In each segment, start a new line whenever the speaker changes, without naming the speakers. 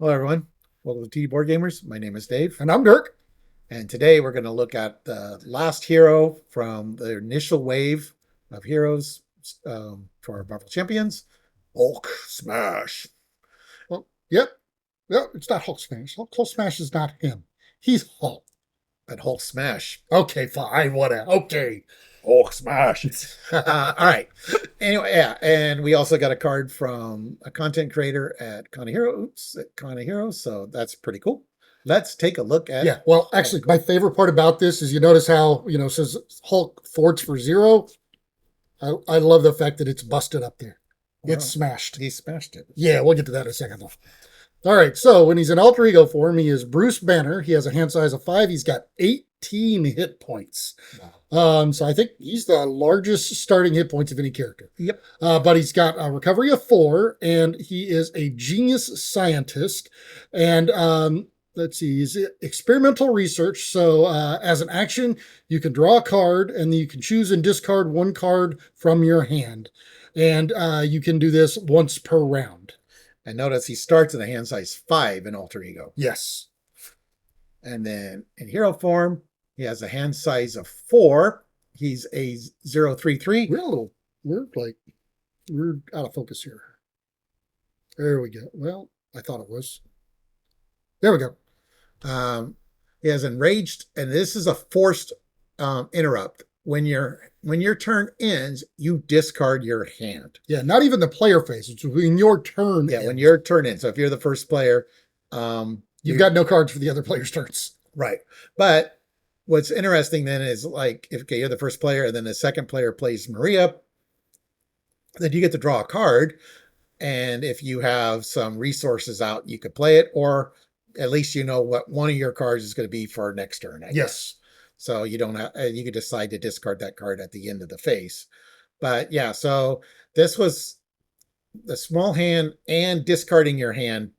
Hello, everyone. Welcome to TD Board Gamers. My name is Dave,
And I'm Dirk.
and today we're going to look at the last hero from the initial wave of heroes for Marvel Champions, Hulk Smash.
Well, yep, it's not Hulk Smash. Hulk Smash is not him. He's Hulk.
But Hulk Smash,
Okay, fine, whatever. Okay.
Hulk Smash. All right. Anyway, yeah, and we also got a card from a content creator at Kana Hero, so that's pretty cool. Let's take a look at.
Yeah, well, actually, my favorite part about this is you notice how, it says Hulk thwarts for 0. I love the fact that it's busted up there. It's smashed.
He smashed it.
Yeah, we'll get to that in a second, though. All right, so when he's in alter ego form, he is Bruce Banner. He has a hand size of 5. He's got 18 hit points.
Wow.
So I think he's the largest starting hit points of any character.
Yep.
But he's got a recovery of 4, and he is a genius scientist. And let's see, he's experimental research. So as an action, you can draw a card, and you can choose and discard one card from your hand. And you can do this once per round.
And notice he starts in a hand size 5 in alter ego.
Yes.
And then in hero form, he has a hand size of 4. He's a 033.
We're out of focus here. There we go. Well, I thought it was. There we go.
He has enraged, and this is a forced interrupt. When your turn ends, you discard your hand.
Yeah, not even the player phase. It's when your turn
Yeah,
ends.
when your turn ends. So if you're the first player,
you've got no cards for the other player's turns.
Right. But what's interesting then is like, if you're the first player and then the second player plays Maria, then you get to draw a card. And if you have some resources out, you could play it, or at least you know what one of your cards is going to be for next turn. I guess. So you don't have, you could decide to discard that card at the end of the phase. But yeah, so this was the small hand, and discarding your hand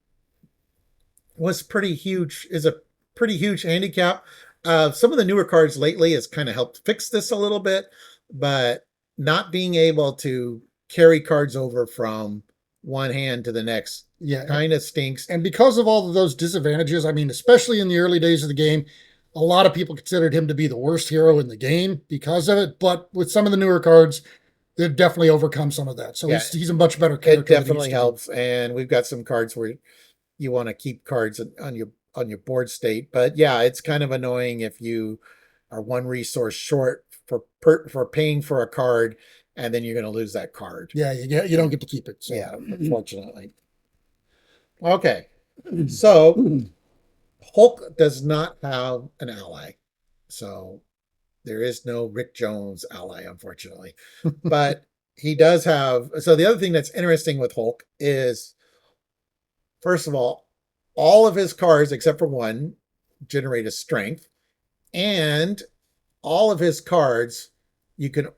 was pretty huge, is a pretty huge handicap. Some of the newer cards lately has kind of helped fix this a little bit, but not being able to carry cards over from one hand to the next kind of stinks.
And because of all of those disadvantages, I mean, especially in the early days of the game, a lot of people considered him to be the worst hero in the game because of it. But with some of the newer cards, they've definitely overcome some of that. So he's a much better character.
It definitely helps. And we've got some cards where you want to keep cards on your board state. But yeah, it's kind of annoying if you are one resource short for paying for a card, and then you're going to lose that card.
Yeah, you don't get to keep it. So.
Yeah, unfortunately. Okay, so Hulk does not have an ally, so there is no Rick Jones ally, unfortunately. But he does have. So the other thing that's interesting with Hulk is, first of all of his cards except for one generate a strength, and all of his cards you can,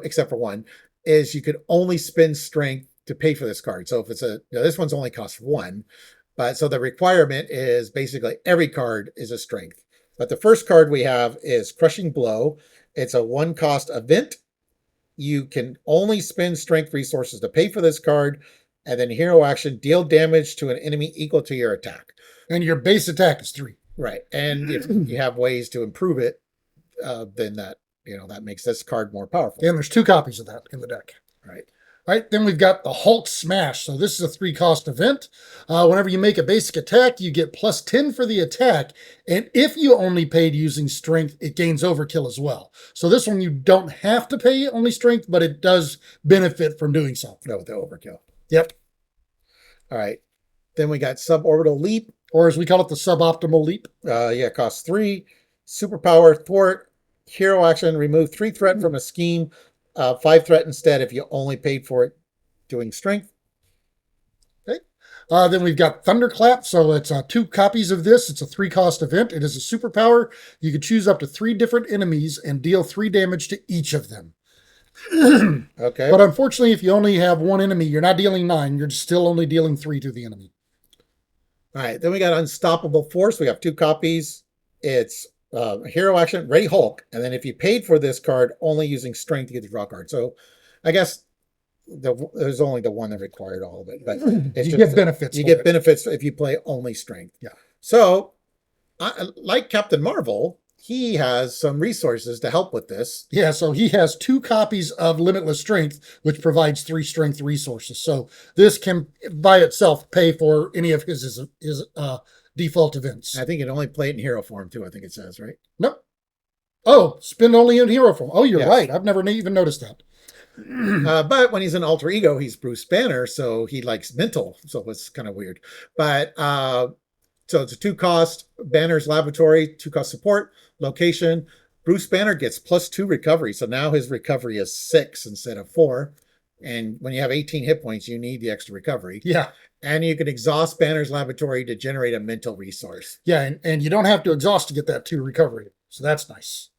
except for one, is you could only spend strength to pay for this card. So if it's this one's only costs 1. But so the requirement is basically every card is a strength. But the first card we have is Crushing Blow. It's a 1-cost event. You can only spend strength resources to pay for this card. And then hero action, deal damage to an enemy equal to your attack.
And your base attack is 3.
Right. And if you have ways to improve it, then that makes this card more powerful.
And there's 2 copies of that in the deck.
Right.
All right, then we've got the Hulk Smash. So this is a 3-cost event. Whenever you make a basic attack, you get plus 10 for the attack. And if you only paid using strength, it gains overkill as well. So this one, you don't have to pay only strength, but it does benefit from doing so.
No, with the overkill.
Yep.
All right. Then we got Suborbital Leap.
Or as we call it, the Suboptimal Leap.
Costs 3. Superpower, Thwart. Hero action, remove 3 threat from a scheme. 5 threat instead if you only paid for it doing strength.
Okay. Then we've got Thunderclap. So it's 2 copies of this. It's a 3-cost event. It is a superpower. You can choose up to 3 different enemies and deal 3 damage to each of them.
Okay.
But unfortunately, if you only have 1 enemy, you're not dealing 9. You're still only dealing 3 to the enemy.
All right. Then we got Unstoppable Force. We have 2 copies. It's hero action, Ready Hulk. And then if you paid for this card only using strength, you get to draw a card. So I guess there's only the one that required all of it, but it's
You
just
get benefits.
you
for
get
it.
benefits if you play only strength.
Yeah.
So, like Captain Marvel, he has some resources to help with this.
Yeah, so he has 2 copies of Limitless Strength, which provides 3 strength resources. So this can, by itself, pay for any of his default events.
I think you can only play it in hero form too. I think it says, right?
Nope. Oh, spend only in hero form. Oh, you're
Yes.
right. I've never even noticed that.
But when he's an alter ego, he's Bruce Banner, so he likes mental. So it's kind of weird. But so it's a 2 cost. Banner's laboratory, 2 cost support, location. Bruce Banner gets +2 recovery. So now his recovery is 6 instead of 4. And when you have 18 hit points, you need the extra recovery.
Yeah.
And you can exhaust Banner's laboratory to generate a mental resource.
Yeah, and you don't have to exhaust to get that 2 recovery. So that's nice.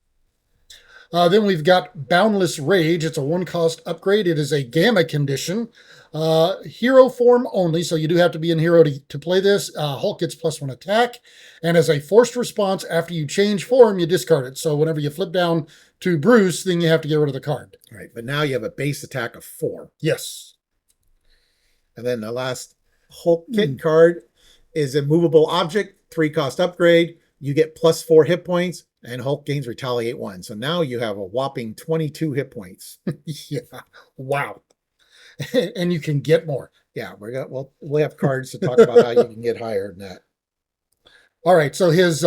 Then we've got Boundless Rage. It's a 1 cost upgrade. It is a gamma condition. Hero form only, so you do have to be in hero to play this. Hulk gets +1 attack. And as a forced response, after you change form, you discard it. So whenever you flip down to Bruce, then you have to get rid of the card.
Right. But now you have a base attack of 4.
Yes.
And then the last Hulk kit card is a movable object, 3 cost upgrade. You get +4 hit points, and Hulk gains retaliate 1. So now you have a whopping 22 hit points.
Yeah. Wow. And you can get more.
Yeah, we'll have cards to talk about how you can get higher than that.
All right, so his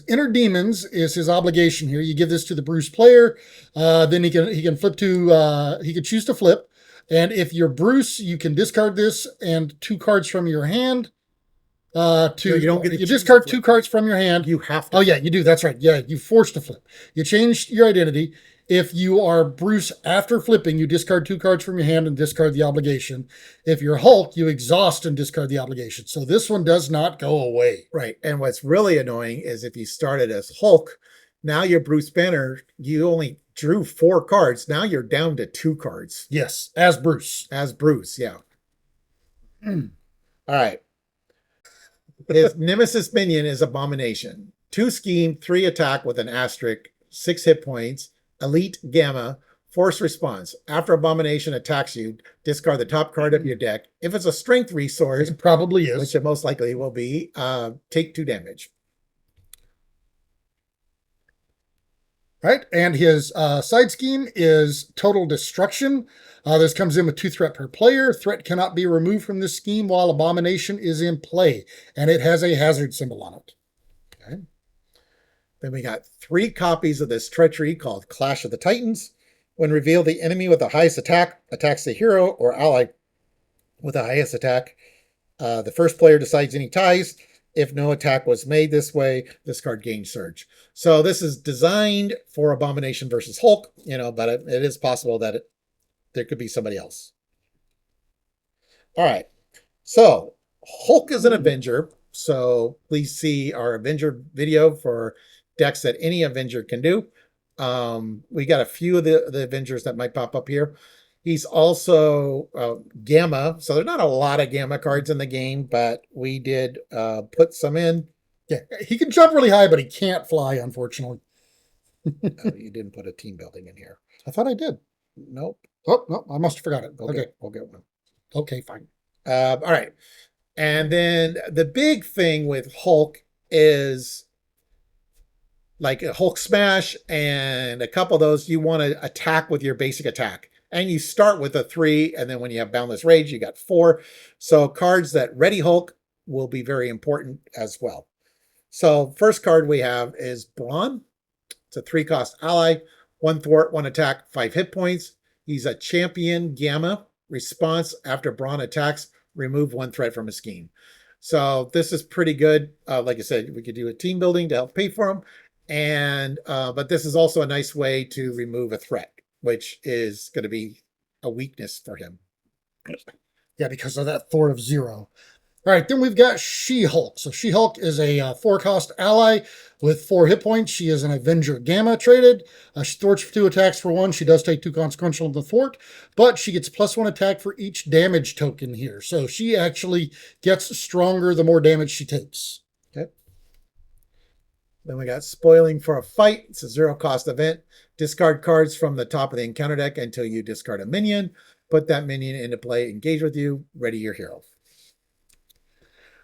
inner demons is his obligation here. You give this to the Bruce player, then he can flip to he can choose to flip, and if you're Bruce, you can discard this and 2 cards from your hand. You
don't get to
you
choose
discard
to
2
flip.
cards from your hand.
You have to.
Oh yeah, you do. That's right. Yeah, you forced to flip. You change your identity. If you are Bruce after flipping, you discard 2 cards from your hand and discard the obligation. If you're Hulk, you exhaust and discard the obligation. So this one does not go away.
Right. And what's really annoying is if you started as Hulk, now you're Bruce Banner, you only drew 4 cards. Now you're down to 2 cards.
Yes, as Bruce.
As Bruce, yeah. All right. His nemesis minion is Abomination. 2 scheme, 3 attack with an asterisk, 6 hit points, elite gamma, force response. After Abomination attacks you, discard the top card of your deck. If it's a strength resource,
It probably is.
which it most likely will be, take 2 damage.
Right, and his side scheme is Total Destruction. This comes in with 2 threat per player. Threat cannot be removed from this scheme while Abomination is in play, and it has a hazard symbol on it.
Okay. Then we got 3 copies of this treachery called Clash of the Titans. When revealed, the enemy with the highest attack attacks the hero or ally with the highest attack. The first player decides any ties. If no attack was made this way, this card gains surge. So this is designed for Abomination versus Hulk, but it is possible that there could be somebody else. All right. So Hulk is an Avenger. So please see our Avenger video for decks that any Avenger can do. We got a few of the Avengers that might pop up here. He's also Gamma. So there's not a lot of Gamma cards in the game, but we did put some in.
Yeah, he can jump really high, but he can't fly, unfortunately.
You didn't put a team building in here.
I thought I did.
Nope.
Oh, no, I must have forgot it. Okay.
We'll get one.
Okay, fine.
All right. And then the big thing with Hulk is like a Hulk Smash and a couple of those, you want to attack with your basic attack. And you start with a 3, and then when you have Boundless Rage, you got 4. So cards that ready Hulk will be very important as well. So first card we have is Brawn. It's a 3 cost ally, 1 thwart, 1 attack, 5 hit points. He's a champion Gamma. Response after Brawn attacks, remove 1 threat from a scheme. So this is pretty good. Like I said, we could do a team building to help pay for him. And but this is also a nice way to remove a threat, which is going to be a weakness for him.
Yeah, because of that thwart of 0. All right, then we've got She-Hulk. So She-Hulk is a 4-cost ally with 4 hit points. She is an Avenger Gamma traded. She thwarts for 2 attacks for 1. She does take 2 consequential of the thwart, but she gets +1 attack for each damage token here. So she actually gets stronger the more damage she takes.
Okay. Then we got Spoiling for a Fight. It's a 0-cost event. Discard cards from the top of the encounter deck until you discard a minion. Put that minion into play, engage with you, ready your hero.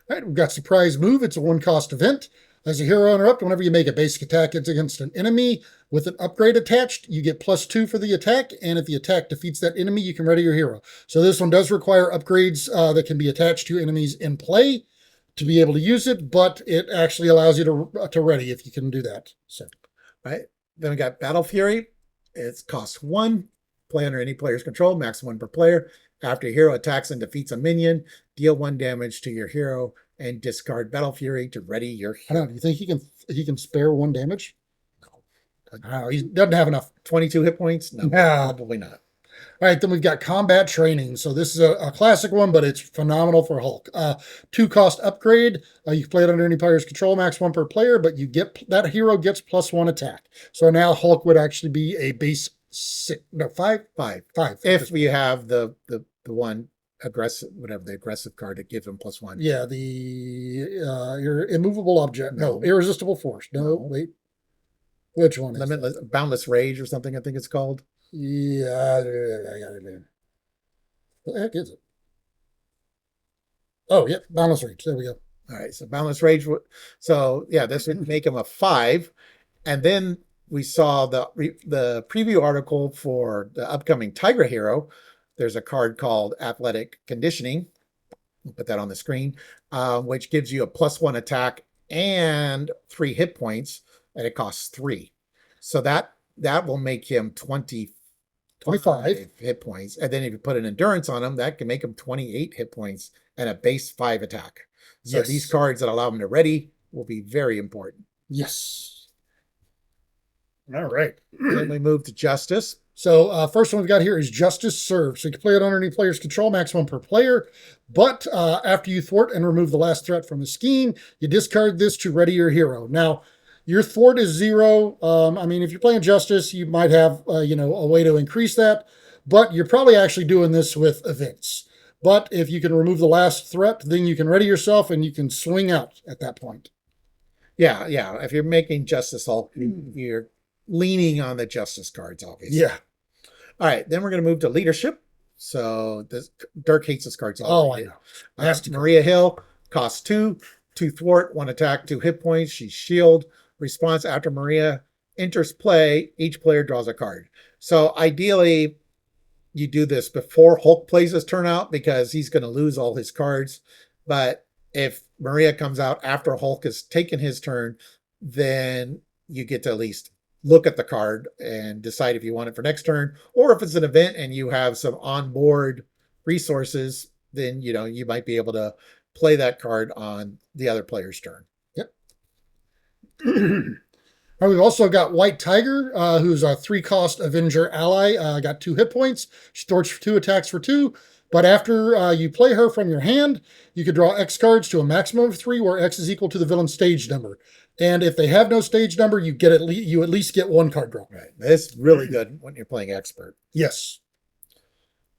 All right, we've got Surprise Move. It's a 1-cost event. As a hero interrupt, whenever you make a basic attack against an enemy with an upgrade attached, you get +2 for the attack. And if the attack defeats that enemy, you can ready your hero. So this one does require upgrades that can be attached to enemies in play to be able to use it, but it actually allows you to ready if you can do that. So,
right. Then we got Battle Fury. It's cost 1. Play under any player's control, max 1 per player. After your hero attacks and defeats a minion, deal 1 damage to your hero and discard Battle Fury to ready your hero.
I don't know. Do you think he can spare 1 damage? No. I don't know. He doesn't have enough.
22 hit points? No, probably not.
All right, then we've got Combat Training. So this is a classic one, but it's phenomenal for Hulk. 2-cost upgrade. You can play it under any player's control, max 1 per player, but you get that hero gets +1 attack. So now Hulk would actually be a base 5.
If we have the one aggressive, whatever the aggressive card that gives him +1.
Yeah, your immovable object. No, irresistible force. No, wait. Which one?
Limitless, Boundless Rage or something, I think it's called.
Yeah, I got it. What the heck is it? Oh, yeah, Boundless Rage. There we go.
All right, so Boundless Rage. So yeah, this would make him a 5. And then we saw the preview article for the upcoming Tigra hero. There's a card called Athletic Conditioning. We'll put that on the screen, which gives you a +1 attack and 3 hit points, and it costs 3. So that will make him 25 hit points. And then if you put an endurance on him, that can make him 28 hit points and a base 5 attack. So
Yes.
these cards that allow him to ready will be very important.
Yes. All right.
Then we move to Justice.
So first one we've got here is Justice Serve. So you can play it under any player's control, max 1 per player. But after you thwart and remove the last threat from the scheme, you discard this to ready your hero. Now, your thwart is 0. I mean, if you're playing Justice, you might have a way to increase that. But you're probably actually doing this with events. But if you can remove the last threat, then you can ready yourself and you can swing out at that point.
Yeah. If you're making Justice Hulk, you're leaning on the Justice cards, obviously.
Yeah.
All right, then we're going to move to Leadership. So Dirk hates this card.
Oh, I know.
Maria Hill costs 2 thwart, 1 attack, 2 hit points. She's shield. Response after Maria enters play, each player draws a card. So ideally, you do this before Hulk plays his turn out because he's going to lose all his cards. But if Maria comes out after Hulk has taken his turn, then you get to at least look at the card and decide if you want it for next turn, or if it's an event and you have some onboard resources, then you might be able to play that card on the other player's turn.
Yep. We've also got White Tiger, who's a 3-cost Avenger ally. Got 2 hit points. She thwarts for 2 attacks for 2. But after you play her from your hand, you can draw X cards to a maximum of 3, where X is equal to the villain's stage number. And if they have no stage number, you at least get 1 card draw.
Right. That's really good when you're playing Expert.
Yes.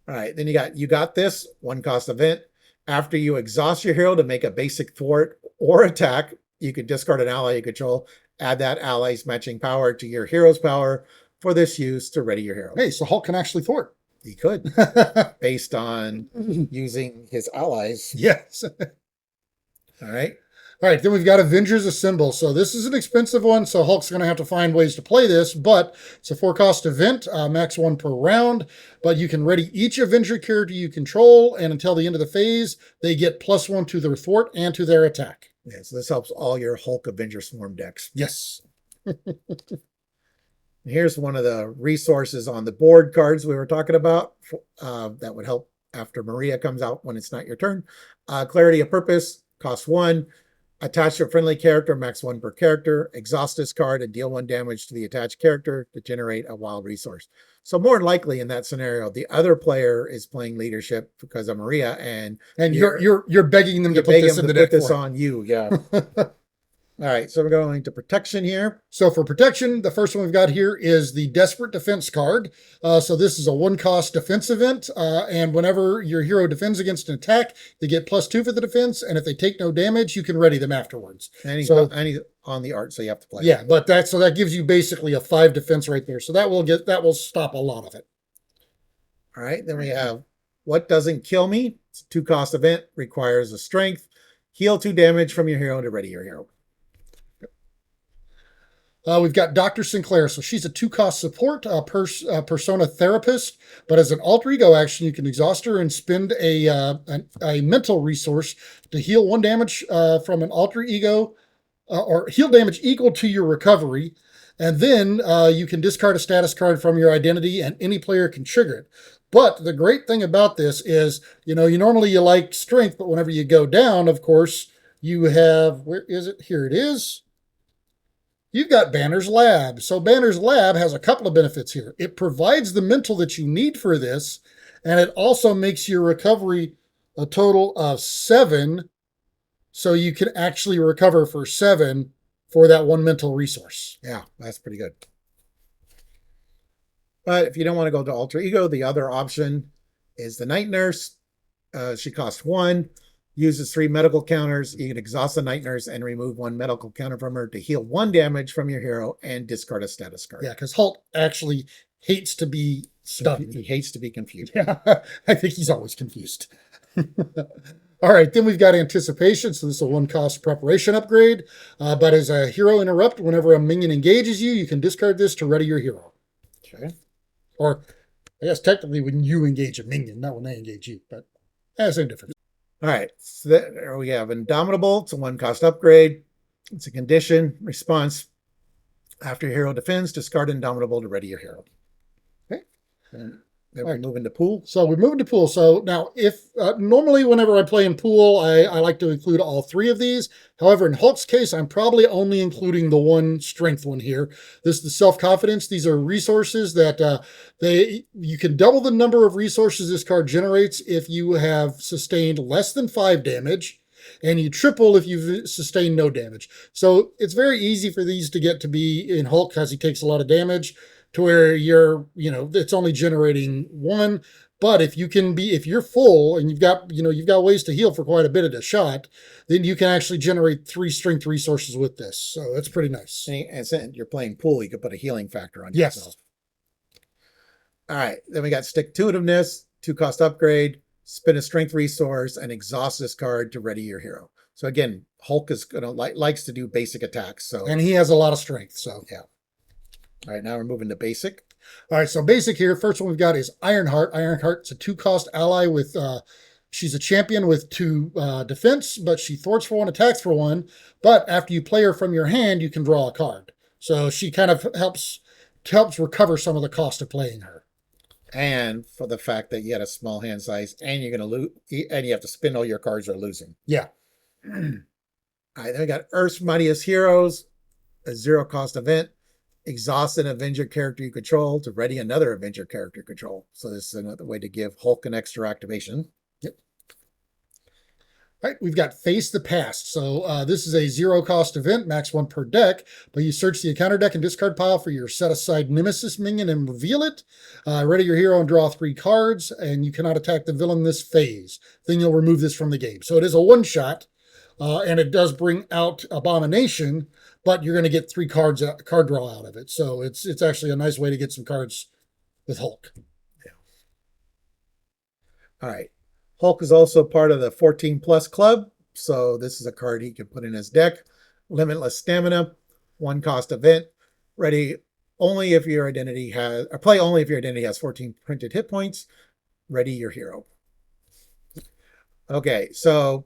All right. Then you got this 1-cost event. After you exhaust your hero to make a basic thwart or attack, you can discard an ally you control. Add that ally's matching power to your hero's power for this use to ready your hero.
Hey, so Hulk can actually thwart.
He could, based on using his allies.
Yes.
All right.
All right, then we've got Avengers Assemble. So this is an expensive one, so Hulk's going to have to find ways to play this, but it's a 4-cost event, max 1 per round, but you can ready each Avenger character you control, and until the end of the phase, they get +1 to their thwart and to their attack.
Yeah, so this helps all your Hulk Avenger Swarm decks.
Yes.
Here's one of the resources on the board cards we were talking about that would help after Maria comes out when it's not your turn. Clarity of Purpose, costs 1. Attach your friendly character, max 1 per character. Exhaust this card and deal 1 damage to the attached character to generate a wild resource. So more than likely in that scenario, the other player is playing Leadership because of Maria, and
you're begging them to put this in the deck.
Put this on you, yeah. All right, so we're going to protection here.
So for protection, the first one we've got here is the Desperate Defense card. So this is a 1-cost defense event, and whenever your hero defends against an attack, they get +2 for the defense, and if they take no damage, you can ready them afterwards.
And he's on the art, so you have to play.
Yeah, but that gives you basically a 5 defense right there. So that will stop a lot of it.
All right, then we have What Doesn't Kill Me. It's a 2-cost event, requires a strength. Heal 2 damage from your hero to ready your hero.
We've got Dr. Sinclair. So she's a 2-cost support, persona therapist. But as an alter ego action, you can exhaust her and spend a mental resource to heal 1 damage from an alter ego, or heal damage equal to your recovery. And then you can discard a status card from your identity, and any player can trigger it. But the great thing about this is, you normally you like strength, but whenever you go down, of course, you have, where is it? Here it is. You've got Banner's Lab. So Banner's Lab has a couple of benefits here. It provides the mental that you need for this, and it also makes your recovery a total of 7. So you can actually recover for 7 for that 1 mental resource.
Yeah, that's pretty good. But if you don't want to go to alter ego, the other option is the Night Nurse. She costs 1. Uses 3 medical counters. You can exhaust the Night Nurse and remove 1 medical counter from her to heal 1 damage from your hero and discard a status card.
Yeah, because Hulk actually hates to be stunned.
He hates to be confused.
Yeah, I think he's always confused. All right, then we've got Anticipation. So this is a 1-cost preparation upgrade. But as a hero interrupt, whenever a minion engages you, you can discard this to ready your hero.
Okay.
Or I guess technically when you engage a minion, not when they engage you, but same difference.
All right, so there we have Indomitable. It's a 1-cost upgrade. It's a condition response. After your hero defends, discard Indomitable to ready your hero. Okay. And then we move into pool.
So we move into pool. So now, if normally whenever I play in pool, I like to include all 3 of these. However, in Hulk's case, I'm probably only including the 1 strength one here. This is the self-confidence. These are resources that you can double the number of resources this card generates if you have sustained less than 5 damage, and you triple if you've sustained no damage. So it's very easy for these to get to be in Hulk because he takes a lot of damage, to where it's only generating 1. But if you're full and you've got ways to heal for quite a bit at a shot, then you can actually generate 3 strength resources with this. So that's pretty nice.
And since you're playing pool, you could put a healing factor on
yes.
yourself. All right, then we got Stick-to-itiveness, 2-cost upgrade, spend a strength resource, and exhaust this card to ready your hero. So again, Hulk is likes to do basic attacks. And
he has a lot of strength. So
yeah. All right, now we're moving to basic.
All right, so basic here. First one we've got is Ironheart. Ironheart's a 2-cost ally with, she's a champion with 2 defense, but she thwarts for 1, attacks for 1. But after you play her from your hand, you can draw a card. So she kind of helps recover some of the cost of playing her.
And for the fact that you had a small hand size, and you're going to lose, and you have to spend all your cards or losing.
Yeah.
All right, then we got Earth's Mightiest Heroes, a 0-cost event. Exhaust an Avenger character you control to ready another Avenger character you control. So this is another way to give Hulk an extra activation.
Yep. All right, we've got Face the Past. So this is a 0-cost event, max 1 per deck, but you search the encounter deck and discard pile for your set-aside Nemesis minion and reveal it. Ready your hero and draw 3 cards, and you cannot attack the villain this phase. Then you'll remove this from the game. So it is a 1-shot, and it does bring out Abomination, but you're going to get 3 card draw out of it. So it's actually a nice way to get some cards with Hulk.
Yeah. All right. Hulk is also part of the 14 plus club. So this is a card he can put in his deck. Limitless stamina, 1-cost event. Ready only if your identity has, or play only if your identity has 14 printed hit points. Ready your hero. Okay, so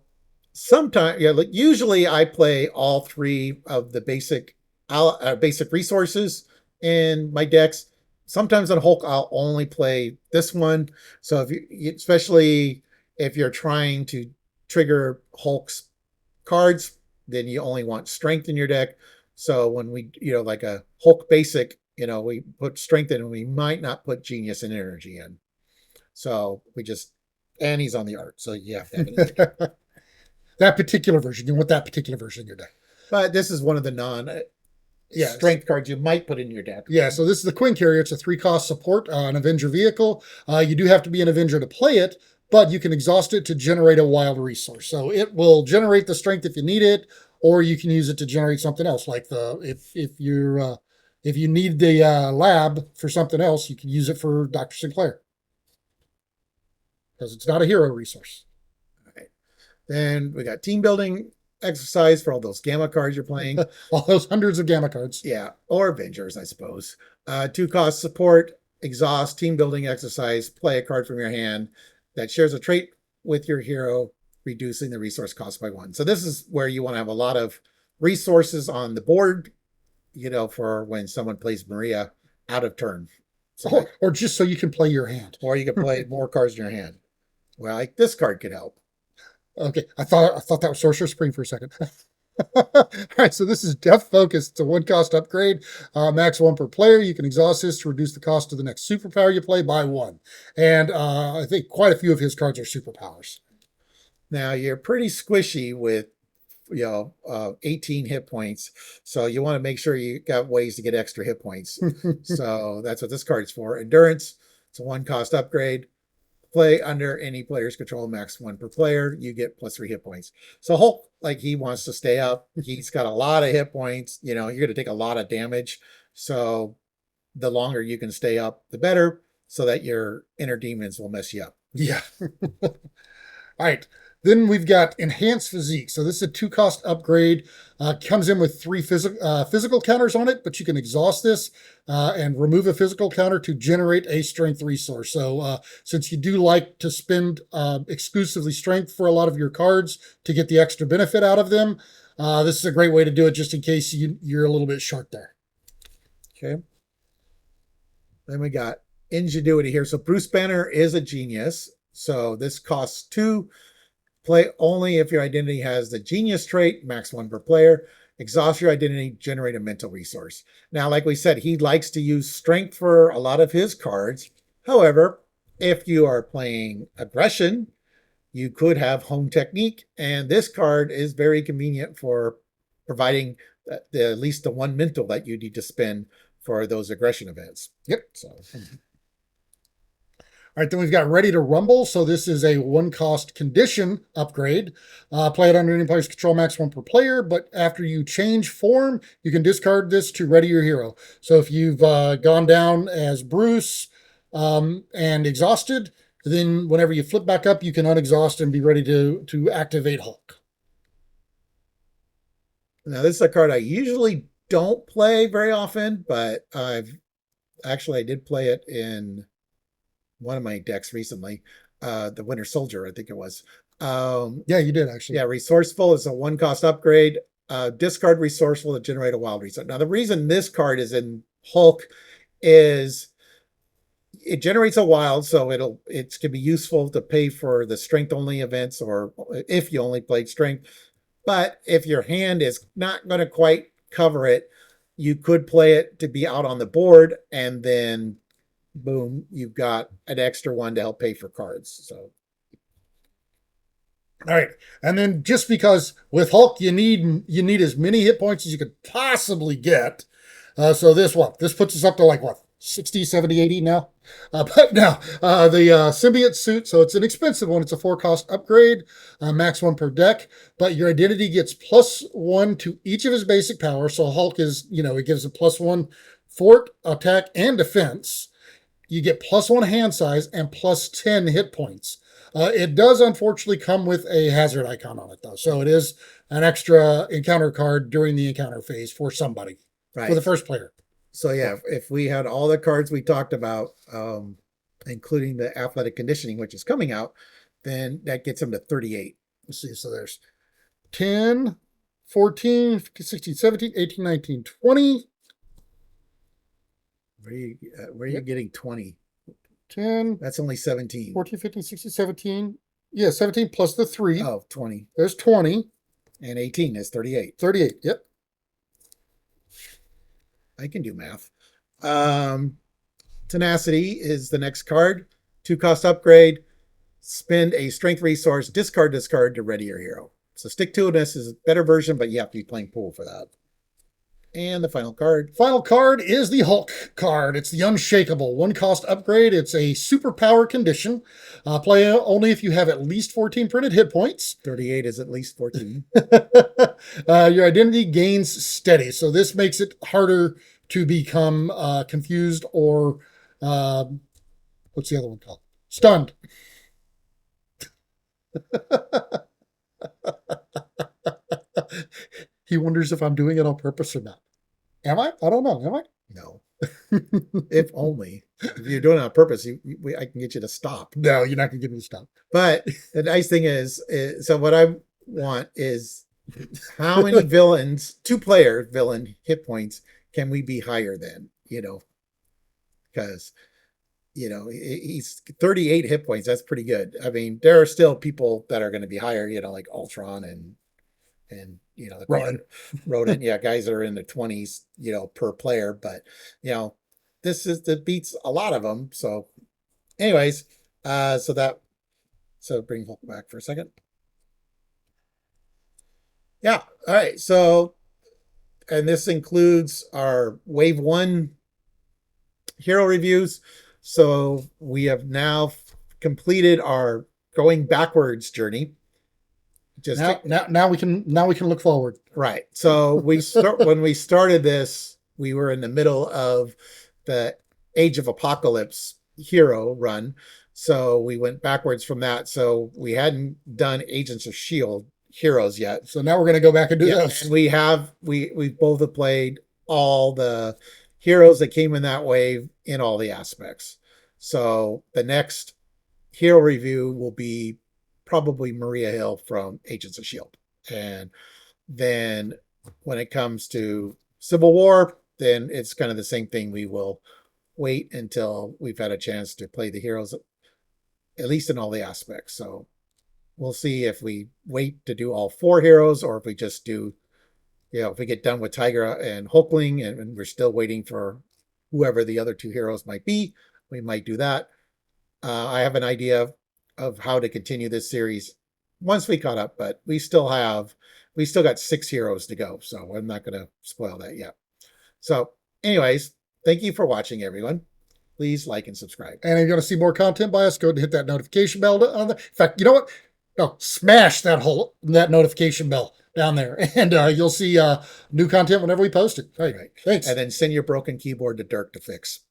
sometimes, usually I play all 3 of the basic resources in my decks. Sometimes on Hulk, I'll only play this one. So especially if you're trying to trigger Hulk's cards, then you only want strength in your deck. So when we, like a Hulk basic, we put strength in, and we might not put genius and energy in. So and he's on the art. So you have to have it.
That particular version. You want that particular version in your deck.
But this is one of the non
Yes.
strength cards you might put in your deck.
Yeah, so this is the Quinn Carrier. It's a 3-cost support, an Avenger vehicle. You do have to be an Avenger to play it, but you can exhaust it to generate a wild resource. So it will generate the strength if you need it, or you can use it to generate something else. Like if you need the lab for something else, you can use it for Dr. Sinclair because it's not a hero resource.
Right. Then we got team building exercise for all those gamma cards you're playing.
All those hundreds of gamma cards.
Yeah, or Avengers, I suppose. 2-cost support, exhaust, team building exercise, play a card from your hand that shares a trait with your hero, reducing the resource cost by 1. So this is where you want to have a lot of resources on the board, for when someone plays Maria out of turn. So
or just so you can play your hand.
Or you can play more cards in your hand. Well, like this card could help.
Okay, I thought that was Sorcerer Spring for a second. All right, so this is Depth Focus. It's a 1-cost upgrade, max 1 per player. You can exhaust this to reduce the cost of the next superpower you play by 1. And I think quite a few of his cards are superpowers.
Now you're pretty squishy with 18 hit points, so you want to make sure you got ways to get extra hit points. So that's what this card's for. Endurance. It's a 1-cost upgrade. Play under any player's control, max 1 per player. You get +3 hit points. So Hulk, like he wants to stay up. He's got a lot of hit points. You're going to take a lot of damage. So the longer you can stay up, the better, so that your inner demons will mess you up.
Yeah. All right. Then we've got Enhanced Physique. So this is a 2-cost upgrade. Comes in with 3 physical counters on it, but you can exhaust this and remove a physical counter to generate a strength resource. So since you do like to spend exclusively strength for a lot of your cards to get the extra benefit out of them, this is a great way to do it just in case you're a little bit short there.
Okay. Then we got Ingenuity here. So Bruce Banner is a genius. So this costs 2. Play only if your identity has the genius trait, max 1 per player. Exhaust your identity, generate a mental resource. Now, like we said, he likes to use strength for a lot of his cards. However, if you are playing aggression, you could have home technique, and this card is very convenient for providing at least the 1 mental that you need to spend for those aggression events.
Yep.
So
all right, then we've got Ready to Rumble. So this is a 1-cost condition upgrade. Play it under any player's control, max 1 per player. But after you change form, you can discard this to ready your hero. So if you've gone down as Bruce and exhausted, then whenever you flip back up, you can unexhaust and be ready to activate Hulk.
Now this is a card I usually don't play very often, but I did play it in one of my decks recently, the Winter Soldier, I think it was.
Yeah, you did actually.
Yeah, Resourceful is a 1-cost upgrade. Discard Resourceful to generate a wild resource. Now, the reason this card is in Hulk is it generates a wild, so it can be useful to pay for the strength only events, or if you only played strength. But if your hand is not going to quite cover it, you could play it to be out on the board, and then boom, you've got an extra 1 to help pay for cards. So,
all right, and then just because with Hulk you need as many hit points as you could possibly get. So this puts us up to like 60, 70, 80 now. But now the symbiote suit, so it's an expensive one. It's a 4-cost upgrade, max 1 per deck. But your identity gets +1 to each of his basic powers. So Hulk is, it gives a +1 fort, attack, and defense. You get +1 hand size and +10 hit points. It does unfortunately come with a hazard icon on it, though. So it is an extra encounter card during the encounter phase for somebody,
right,
for the first player.
So yeah, if we had all the cards we talked about, including the athletic conditioning, which is coming out, then that gets him to 38.
Let's see. So there's 10, 14, 15, 16, 17, 18, 19, 20.
Where are you getting 20?
10.
That's only 17.
14, 15, 16, 17. Yeah, 17 plus the 3.
Oh, 20.
There's 20.
And 18 is 38.
38, yep.
I can do math. Tenacity is the next card. 2-cost upgrade. Spend a strength resource, discard to ready your hero. So stick-to-itiveness is a better version, but you have to be playing pool for that. And the final card.
Final card is the Hulk card. It's the Unshakable. 1 cost upgrade. It's a superpower condition. Play only if you have at least 14 printed hit points.
38 is at least 14.
Your identity gains steady. So this makes it harder to become confused or what's the other one called? Stunned. He wonders if I'm doing it on purpose or not. Am I? I don't know. Am I?
No. If only. If you're doing it on purpose, I can get you to stop.
No, you're not going to get me to stop.
But the nice thing is, so what I want is how many villains, 2-player villain hit points can we be higher than, because, he's 38 hit points. That's pretty good. I mean, there are still people that are going to be higher, like Ultron and the rodent, yeah, guys that are in the 20s, per player, but that beats a lot of them. So anyways, so bring Hulk back for a second. Yeah. All right. So, and this includes our wave 1 hero reviews. So we have now completed our going backwards journey.
Now we can look forward.
Right. So when we started this, we were in the middle of the Age of Apocalypse hero run. So we went backwards from that. So we hadn't done Agents of S.H.I.E.L.D. heroes yet.
So now we're going to go back and do this.
And we both have played all the heroes that came in that wave in all the aspects. So the next hero review will be probably Maria Hill from Agents of S.H.I.E.L.D. And then when it comes to Civil War, then it's kind of the same thing. We will wait until we've had a chance to play the heroes, at least in all the aspects. So we'll see if we wait to do all 4 heroes or if we just do, if we get done with Tigra and Hulkling and we're still waiting for whoever the other 2 heroes might be, we might do that. I have an idea of how to continue this series once we caught up, but we still got 6 heroes to go. So I'm not going to spoil that yet. So anyways, thank you for watching, everyone. Please like and subscribe.
And if you want to see more content by us, go ahead and hit that notification bell. In fact, you know what? No, smash that notification bell down there, and you'll see new content whenever we post it. All right. Thanks.
And then send your broken keyboard to Dirk to fix.